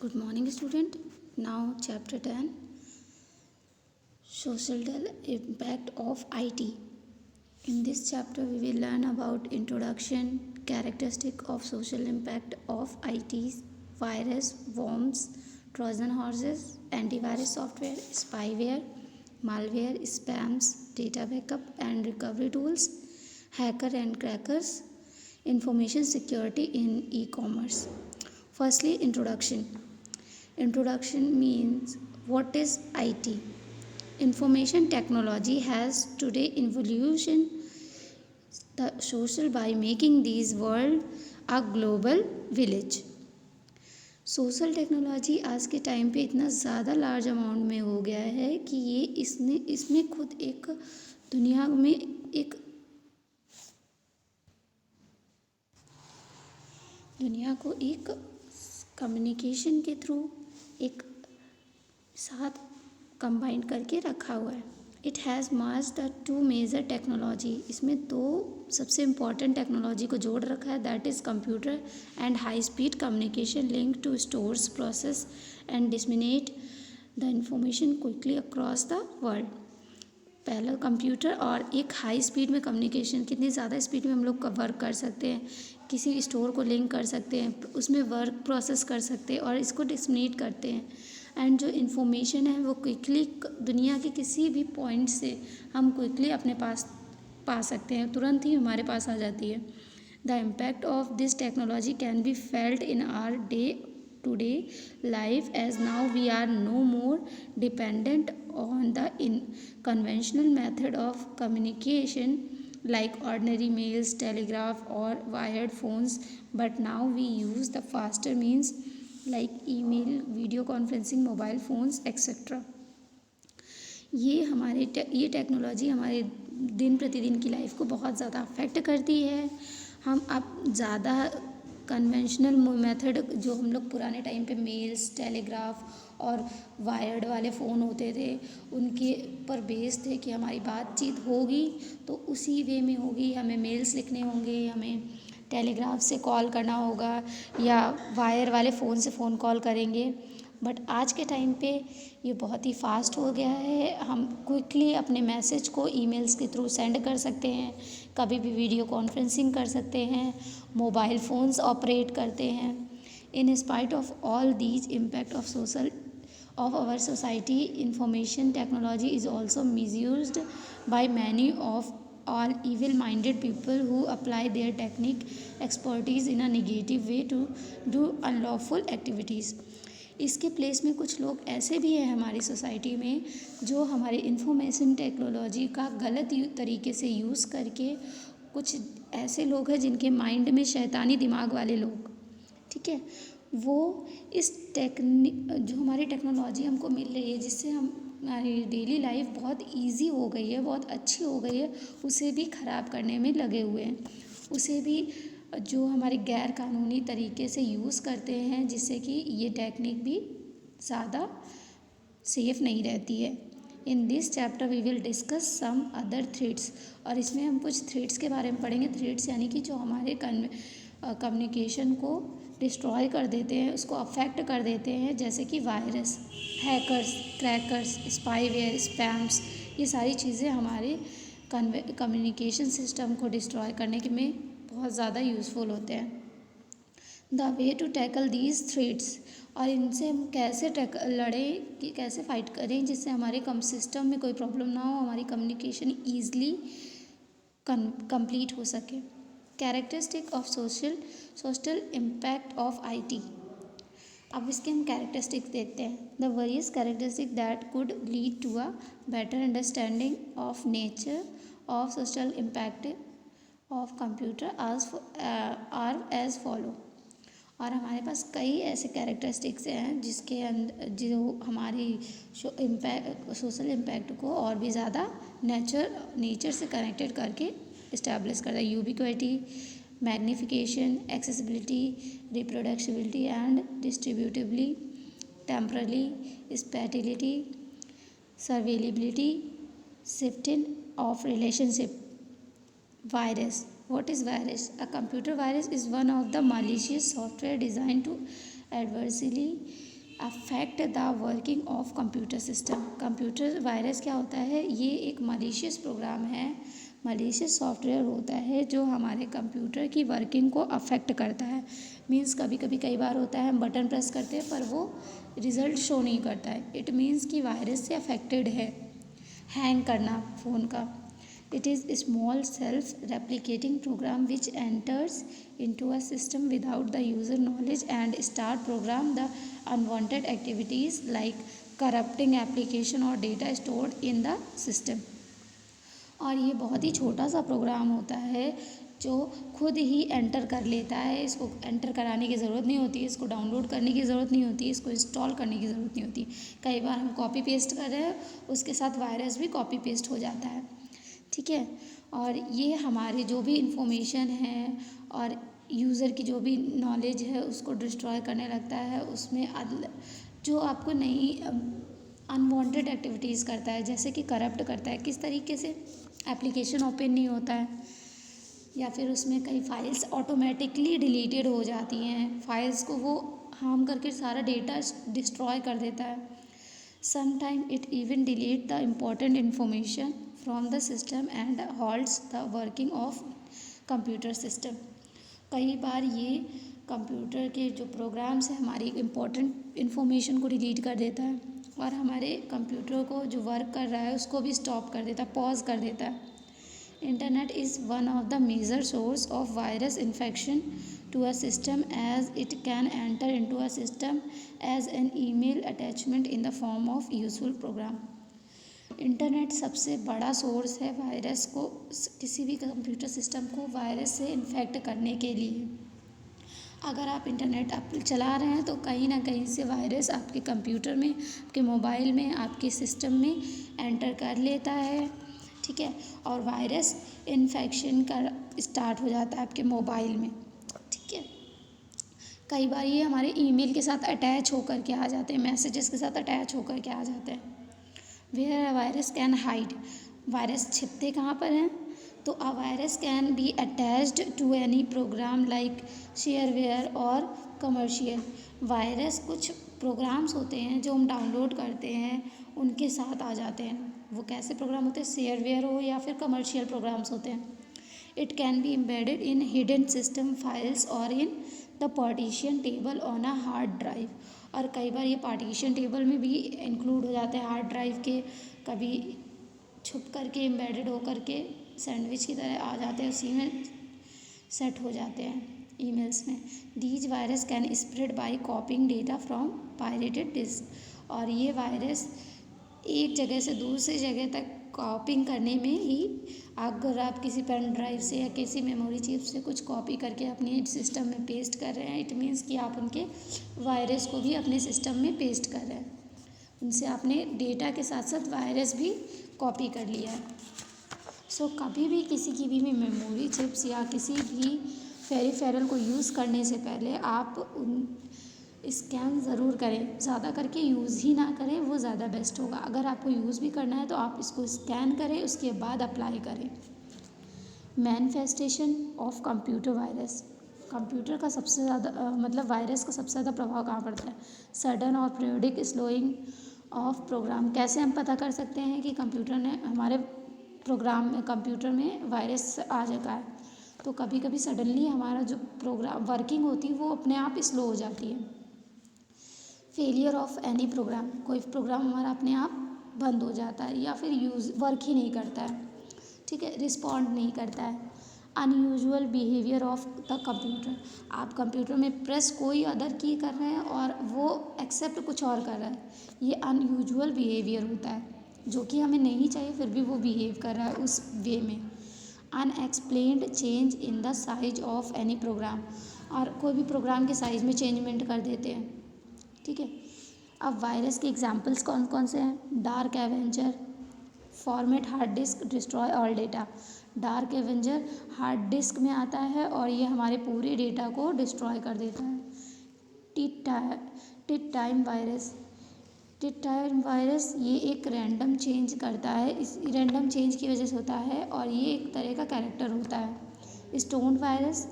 Good morning, student. Now, chapter 10, Social Impact of IT. In this chapter, we will learn about introduction, characteristic of social impact of IT, virus, worms, Trojan horses, antivirus software, spyware, malware, spams, data backup and recovery tools, hacker and crackers, information security in e-commerce. Firstly, introduction. Introduction means what is IT? Information technology has today evolution the social by making this world a global village. Social technology आज के time पे इतना ज़्यादा large amount में हो गया है कि ये इसमें खुद एक दुनिया में एक दुनिया को एक कम्युनिकेशन के थ्रू एक साथ कंबाइन करके रखा हुआ है. It has merge the two major technology. इसमें दो सबसे इम्पॉर्टेंट टेक्नोलॉजी को जोड़ रखा है, that is computer and high speed communication link to stores process and disseminate the information quickly across the world. पहला कंप्यूटर और एक हाई स्पीड में कम्युनिकेशन, कितनी ज़्यादा स्पीड में हम लोग वर्क कर सकते हैं, किसी स्टोर को लिंक कर सकते हैं, उसमें वर्क प्रोसेस कर सकते हैं और इसको डिसमिनेट करते हैं. एंड जो इन्फॉर्मेशन है वो क्विकली दुनिया के किसी भी पॉइंट से हम क्विकली अपने पास पा सकते हैं, तुरंत ही हमारे पास आ जाती है. The impact of this technology can be felt in our day to day life as now we are no more dependent on the conventional method of communication like ordinary mails, telegraph or wired phones, but now we use the faster means like email, video conferencing, mobile phones etc. ये technology हमारे दिन प्रतिदिन की life को बहुत ज़्यादा affect करती है. हम अब ज़्यादा कन्वेंशनल मेथड जो हम लोग पुराने टाइम पे मेल्स, टेलीग्राफ और वायर्ड वाले फ़ोन होते थे उनके पर बेस थे कि हमारी बातचीत होगी तो उसी वे में होगी, हमें मेल्स लिखने होंगे, हमें टेलीग्राफ से कॉल करना होगा या वायर वाले फ़ोन से फ़ोन कॉल करेंगे. बट आज के टाइम पे ये बहुत ही फास्ट हो गया है. हम क्विकली अपने मैसेज को ईमेल्स के थ्रू सेंड कर सकते हैं, कभी भी वीडियो कॉन्फ्रेंसिंग कर सकते हैं, मोबाइल फ़ोन्स ऑपरेट करते हैं. In spite of all these impact of our society, information technology is also misused by many of all evil-minded people who apply their technique expertise in a negative way to do unlawful activities. इसके place में कुछ लोग ऐसे भी हैं हमारी society में जो हमारे इंफॉर्मेशन टेक्नोलॉजी का गलत तरीके से यूज़ करके, कुछ ऐसे लोग हैं जिनके माइंड में शैतानी दिमाग वाले लोग, ठीक है, वो इस जो हमारी टेक्नोलॉजी हमको मिल रही है जिससे हमारी डेली लाइफ बहुत इजी हो गई है, बहुत अच्छी हो गई है, उसे भी ख़राब करने में लगे हुए हैं. उसे भी जो हमारे गैर कानूनी तरीके से यूज़ करते हैं जिससे कि ये टेक्निक भी ज़्यादा सेफ़ नहीं रहती है. In this chapter we will discuss some other threats. और इसमें हम कुछ थ्रेड्स के बारे में पढ़ेंगे. थ्रेड्स यानी कि जो हमारे कम्युनिकेशन को डिस्ट्रॉय कर देते हैं, उसको अफेक्ट कर देते हैं, जैसे कि virus, hackers, crackers, spyware, spams. ये सारी चीज़ें हमारे कम्युनिकेशन सिस्टम को डिस्ट्रॉय करने के में बहुत ज़्यादा यूज़फुल होते हैं. The way to tackle these threats, और इनसे हम कैसे लड़ें कि कैसे फाइट करें जिससे हमारे सिस्टम में कोई प्रॉब्लम ना हो, हमारी कम्युनिकेशन ईजली कंप्लीट हो सके. Characteristic of social impact of IT. अब इसके हम कैरेक्टरिस्टिक्स देखते हैं. The various characteristic that could lead to a better understanding of nature of social impact of computer are as follow. और हमारे पास कई ऐसे कैरेक्टरिस्टिक्स हैं जिसके अंदर जो हमारी सोशल इम्पैक्ट को और भी ज़्यादा नेचर से कनेक्टेड करके इस्टेब्लिश करता है. Ubiquity, magnification, accessibility, reproductibility and distributability, temporally, spatiality, surveillability, shifting of relationship. Virus. What is virus? A computer virus is one of the malicious software designed to adversely affect the working of computer system. Computer virus क्या होता है, ये एक malicious programme है, malicious software होता है जो हमारे कंप्यूटर की वर्किंग को अफेक्ट करता है। मीन्स कभी कभी कई बार होता है हम बटन प्रेस करते हैं पर वो रिज़ल्ट शो नहीं करता है, इट मीन्स कि वायरस से अफेक्टेड है। हैंग करना फ़ोन का, it is a small self-replicating program which enters into a system without the user knowledge and start program the unwanted activities like corrupting application or data stored in the system। और ये बहुत ही छोटा सा programme होता है जो खुद ही enter कर लेता है, इसको एंटर कराने की ज़रूरत नहीं होती, इसको डाउनलोड करने की ज़रूरत नहीं होती, इसको इंस्टॉल करने की ज़रूरत नहीं होती। कई बार हम कॉपी पेस्ट कर रहे हैं, उसके साथ वायरस भी कॉपी पेस्ट हो जाता है, ठीक है। और ये हमारे जो भी इंफॉर्मेशन है और यूज़र की जो भी नॉलेज है उसको डिस्ट्रॉय करने लगता है, उसमें जो आपको नई अनवांटेड एक्टिविटीज़ करता है, जैसे कि करप्ट करता है। किस तरीके से, एप्लीकेशन ओपन नहीं होता है या फिर उसमें कई फाइल्स ऑटोमेटिकली डिलीटेड हो जाती हैं, फाइल्स को वो हार्म करके सारा डेटा डिस्ट्रॉय कर देता है। Sometime it even delete the important information from the system and halts the working of computer system. कई बार ये कंप्यूटर के जो प्रोग्राम्स हैं हमारी इम्पोर्टेंट इन्फॉर्मेशन को डिलीट कर देता है और हमारे कंप्यूटर को जो वर्क कर रहा है उसको भी स्टॉप कर देता है, पॉज कर देता है। Internet is one of the major source of virus infection to a system as it can enter into a system as an email attachment in the form of useful program. Internet सबसे बड़ा source है virus को, किसी भी computer system को virus से infect करने के लिए। अगर आप इंटरनेट चला रहे हैं तो कहीं ना कहीं से वायरस आपके कंप्यूटर में, आपके मोबाइल में, आपके सिस्टम में एंटर कर लेता है, ठीक है। और वायरस इन्फेक्शन का स्टार्ट हो जाता है आपके मोबाइल में, ठीक है। कई बार ये हमारे ईमेल के साथ अटैच होकर के आ जाते हैं, मैसेजेस के साथ अटैच होकर के आ जाते हैं। Where a virus can hide, virus छिपते कहाँ पर हैं, तो a virus can be attached to any program like shareware और कमर्शियल। वायरस कुछ प्रोग्राम्स होते हैं जो हम डाउनलोड करते हैं उनके साथ आ जाते हैं। वो कैसे प्रोग्राम होते हैं, शेयरवेयर हो या फिर कमर्शियल प्रोग्राम्स होते हैं। It can be embedded in hidden system files और in the partition table on a hard drive. और कई बार ये पार्टीशन टेबल में भी इंक्लूड हो जाते हैं हार्ड ड्राइव के, कभी छुप करके एम्बेडेड होकर के सैंडविच की तरह आ जाते हैं, उसी में सेट हो जाते हैं ईमेल्स में। These virus can spread by copying data from pirated disk. और ये वायरस एक जगह से दूसरी जगह तक कॉपिंग करने में ही, अगर आप किसी पेन ड्राइव से या किसी मेमोरी चिप से कुछ कॉपी करके अपने सिस्टम में पेस्ट कर रहे हैं, इट मीन्स कि आप उनके वायरस को भी अपने सिस्टम में पेस्ट कर रहे हैं, उनसे आपने डेटा के साथ साथ वायरस भी कॉपी कर लिया है। सो कभी भी किसी की भी मेमोरी चिप्स या किसी भी पेरिफेरल को यूज़ करने से पहले आप उन स्कैन ज़रूर करें, ज़्यादा करके यूज़ ही ना करें, वो ज़्यादा बेस्ट होगा। अगर आपको यूज़ भी करना है तो आप इसको स्कैन करें, उसके बाद अप्लाई करें। Manifestation of computer virus, computer का सबसे ज़्यादा मतलब वायरस का सबसे ज़्यादा प्रभाव कहाँ पड़ता है, सडन और पीरियोडिक स्लोइंग ऑफ प्रोग्राम। कैसे हम पता कर सकते हैं कि कंप्यूटर ने हमारे प्रोग्राम में, कंप्यूटर में वायरस आ जाता है, तो कभी कभी सडनली हमारा जो प्रोग्राम वर्किंग होती है वो अपने आप स्लो हो जाती है। फेलियर ऑफ एनी प्रोग्राम, कोई प्रोग्राम हमारा अपने आप बंद हो जाता है या फिर वर्क ही नहीं करता है, ठीक है, रिस्पॉन्ड नहीं करता है। Unusual behaviour of the computer, आप कंप्यूटर में प्रेस कोई अदर की कर रहे हैं और वो एक्सेप्ट कुछ और कर रहा है, ये अनयूजुअल बिहेवियर होता है, जो कि हमें नहीं चाहिए फिर भी वो बिहेव कर रहा है उस वे में। Unexplained change in the size of any program, और कोई भी प्रोग्राम के साइज में चेंजमेंट कर देते हैं, ठीक है। अब वायरस के एग्जांपल्स कौन कौन से हैं, dark Avenger, format hard disk, destroy all data. Dark Avenger hard disk में आता है और ये हमारे पूरे डेटा को डिस्ट्रॉय कर देता है। Tit time virus, tit time virus ये एक रैंडम चेंज करता है, इस रैंडम चेंज की वजह से होता है और ये एक तरह का कैरेक्टर होता है। Stone virus,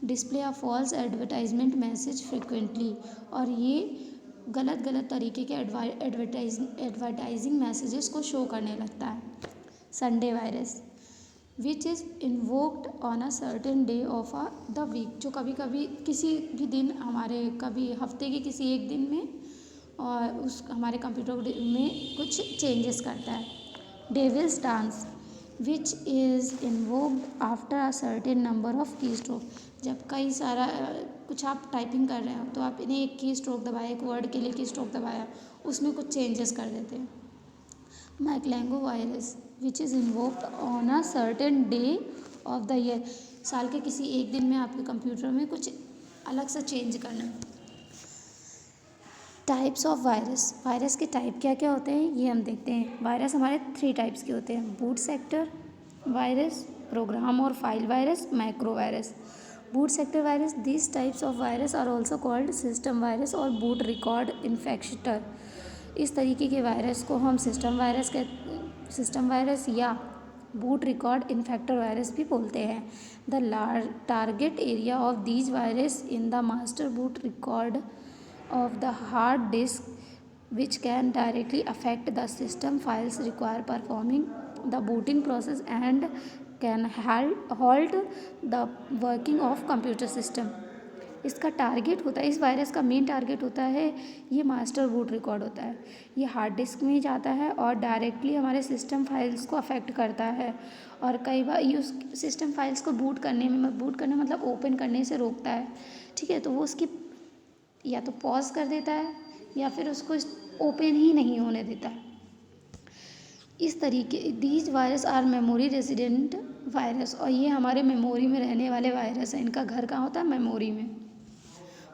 display of false advertisement message frequently, और ये गलत गलत तरीके के एडवर्टाइजिंग मैसेजेस को शो करने लगता है। Sunday virus which is invoked on a certain day of the week, जो कभी कभी किसी भी दिन हमारे कभी हफ्ते के किसी एक दिन में और उस हमारे कंप्यूटर में कुछ चेंजेस करता है। Devil's dance which is invoked after a certain number of key stroke, जब कई सारा कुछ आप टाइपिंग कर रहे हो तो आप इन्हें एक की स्ट्रोक दबाया, एक वर्ड के लिए की स्ट्रोक दबाया, उसमें कुछ चेंजेस कर देते हैं। Michelangelo virus which is invoked on a certain day of the year, साल के किसी एक दिन में आपके कंप्यूटर में कुछ अलग सा चेंज करना। टाइप्स ऑफ वायरस, वायरस के टाइप क्या क्या होते हैं ये हम देखते हैं। वायरस हमारे 3 टाइप्स के होते हैं, बूट सेक्टर वायरस, प्रोग्राम और file virus, macro virus. Boot sector virus, these types of virus are also called system virus और बूट रिकॉर्ड इन्फेक्टर। इस तरीके के वायरस को हम सिस्टम वायरस या बूट रिकॉर्ड इन्फेक्टर वायरस भी बोलते हैं। The target area of these virus in the master boot record of the hard disk, which can directly affect the system files require performing the booting process and can halt the working of computer system। इसका target होता है, इस virus का main target होता है ये master boot record होता है, ये हार्ड डिस्क में जाता है और डायरेक्टली हमारे सिस्टम फाइल्स को अफेक्ट करता है और कई बार ये उस सिस्टम फाइल्स को बूट करने मतलब ओपन करने से रोकता है। ठीक है, तो वो उसकी या तो पॉज कर देता है या फिर उसको ओपन ही नहीं होने देता। इस तरीके these virus are memory resident virus, और ये हमारे मेमोरी में रहने वाले वायरस हैं। इनका घर कहाँ होता है? मेमोरी में।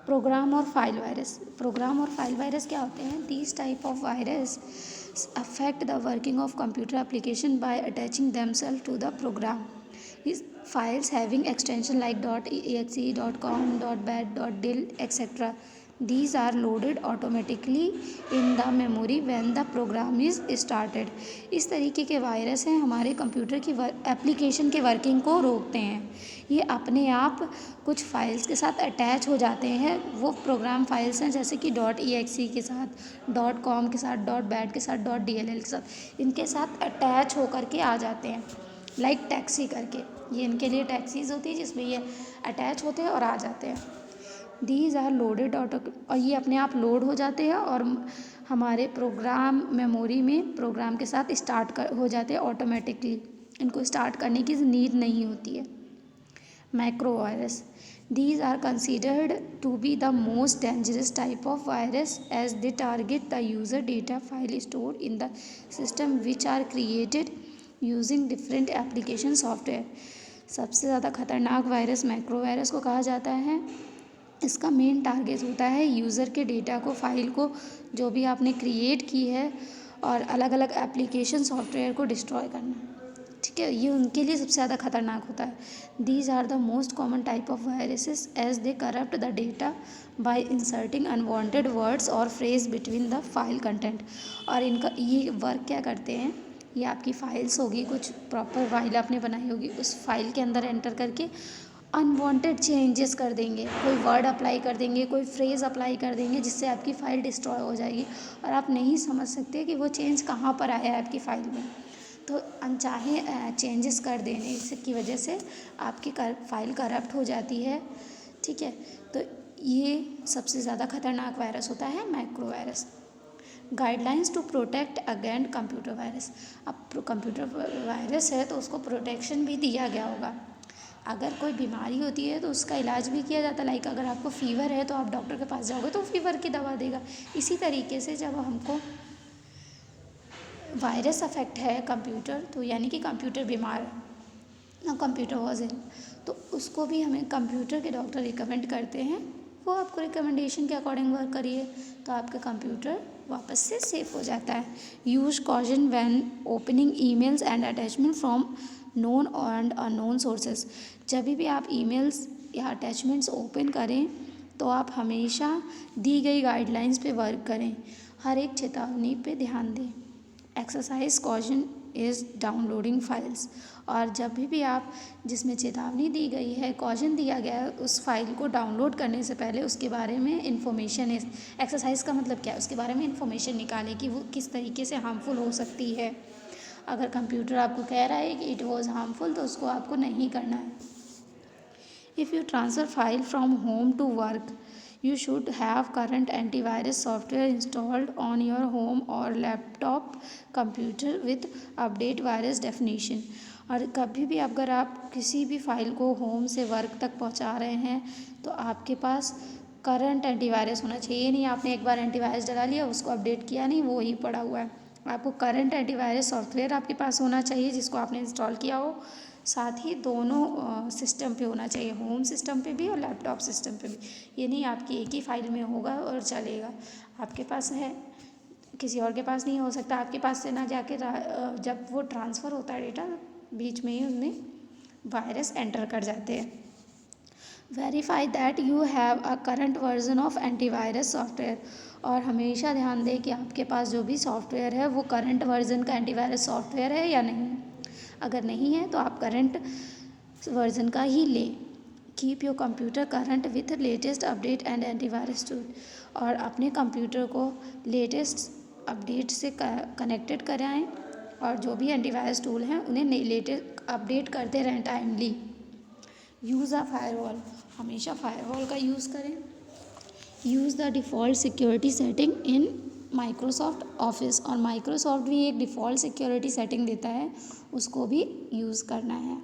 प्रोग्राम और फाइल वायरस, प्रोग्राम और फाइल वायरस क्या होते हैं? These type of virus affect the working of computer application by attaching themselves to the program. इस files having extension like .exe, .com, .bat, .dil, etc. These are loaded automatically in the memory when the program is started। इस तरीके के virus हैं हमारे computer की application के working को रोकते हैं। ये अपने आप कुछ फाइल्स के साथ अटैच हो जाते हैं। वो प्रोग्राम फाइल्स हैं जैसे कि .exe के साथ, .com के साथ, .bat के साथ, .dll के साथ, इनके साथ अटैच होकर के आ जाते हैं लाइक टैक्सी करके। ये इनके लिए टैक्सीज होती है जिसमें ये अटैच होते हैं और आ जाते हैं। दीज आर लोडेड ऑटो, और ये अपने आप लोड हो जाते हैं और हमारे प्रोग्राम मेमोरी में प्रोग्राम के साथ हो जाते हैं ऑटोमेटिकली। इनको स्टार्ट करने की नीड नहीं होती है। Macro virus, these are considered to be the most dangerous type of virus as they target the user data file stored in the system which are created using different application software. सबसे ज़्यादा खतरनाक virus macro virus को कहा जाता है। इसका main target होता है यूज़र के डेटा को, फाइल को, जो भी आपने क्रिएट की है, और अलग अलग एप्लीकेशन सॉफ्टवेयर को डिस्ट्रॉय करना। ठीक है, ये उनके लिए सबसे ज़्यादा खतरनाक होता है। These are the most common type of viruses as they corrupt the data by inserting unwanted words और phrase between the file content. और इनका ये वर्क क्या करते हैं, ये आपकी फाइल्स होगी, कुछ प्रॉपर फाइल आपने बनाई होगी, उस फाइल के अंदर एंटर करके अनवांटेड चेंजेस कर देंगे, कोई वर्ड अप्लाई कर देंगे, कोई फ्रेज़ अप्लाई कर देंगे, जिससे आपकी फ़ाइल डिस्ट्रॉय हो जाएगी और आप नहीं समझ सकते कि वो चेंज कहाँ पर आया है आपकी फ़ाइल में। तो अनचाहे चेंजेस कर देने की वजह से आपकी फ़ाइल करप्ट हो जाती है। ठीक है, तो ये सबसे ज़्यादा खतरनाक वायरस होता है macro virus. Guidelines to protect against computer virus. अब कंप्यूटर वायरस है तो उसको प्रोटेक्शन भी दिया गया होगा। अगर कोई बीमारी होती है तो उसका इलाज भी किया जाता है। लाइक अगर आपको फ़ीवर है तो आप डॉक्टर के पास जाओगे तो फीवर की दवा देगा। इसी तरीके से जब हमको वायरस अफेक्ट है कंप्यूटर, तो यानी कि कंप्यूटर बीमार ना, कंप्यूटर वॉज इल, तो उसको भी हमें कंप्यूटर के डॉक्टर रिकमेंड करते हैं। वो आपको रिकमेंडेशन के अकॉर्डिंग वर्क करिए तो आपका कंप्यूटर वापस से सेफ हो जाता है। Use caution when opening emails and attachment from known and unknown sources. जब भी आप ईमेल्स या अटैचमेंट्स ओपन करें तो आप हमेशा दी गई गाइडलाइंस पे वर्क करें, हर एक चेतावनी पे ध्यान दें। Exercise caution is downloading files. और जब भी आप जिसमें चेतावनी दी गई है, कॉशन दिया गया है, उस फाइल को डाउनलोड करने से पहले उसके बारे में इन्फॉर्मेशन है। एक्सरसाइज का मतलब क्या है, उसके बारे में इन्फॉर्मेशन निकालें कि वो किस तरीके से हार्मफुल हो सकती है। अगर कंप्यूटर आपको कह रहा है कि इट वॉज हार्मफुल, तो उसको आपको नहीं करना है। If you transfer file from home to work, you should have current antivirus software installed on your home or laptop computer with update virus definition। और कभी भी अगर आप किसी भी फाइल को होम से वर्क तक पहुंचा रहे हैं तो आपके पास करंट एंटीवायरस होना चाहिए। ये नहीं आपने एक बार एंटीवायरस डला लिया, उसको अपडेट किया नहीं, वो ही पड़ा हुआ है। आपको करंट एंटीवायरस सॉफ्टवेयर आपके पास होना चाहिए जिसको आपने इंस्टॉल किया हो। साथ ही दोनों सिस्टम पे होना चाहिए, होम सिस्टम पे भी और लैपटॉप सिस्टम पे भी। ये नहीं आपकी एक ही फाइल में होगा और चलेगा। आपके पास है, किसी और के पास नहीं हो सकता। आपके पास से ना जाके जब वो ट्रांसफ़र होता है डेटा, बीच में ही उनमें वायरस एंटर कर जाते हैं। Verify that you have a current version of antivirus software. और हमेशा ध्यान दें कि आपके पास जो भी सॉफ्टवेयर है वो करंट वर्जन का एंटीवायरस सॉफ्टवेयर है या नहीं। अगर नहीं है तो आप करंट वर्जन का ही लें। Keep your computer current with latest update and antivirus tool. और अपने कंप्यूटर को लेटेस्ट अपडेट से कनेक्टेड कराएं और जो भी एंटीवायरस टूल हैं उन्हें लेटेस्ट अपडेट करते रहें टाइमली। यूज़ अ फायरवॉल, हमेशा फायरवॉल का यूज़ करें। Use the default security setting in Microsoft office. और माइक्रोसॉफ्ट भी एक डिफ़ॉल्ट सिक्योरिटी सेटिंग देता है, उसको भी यूज़ करना है।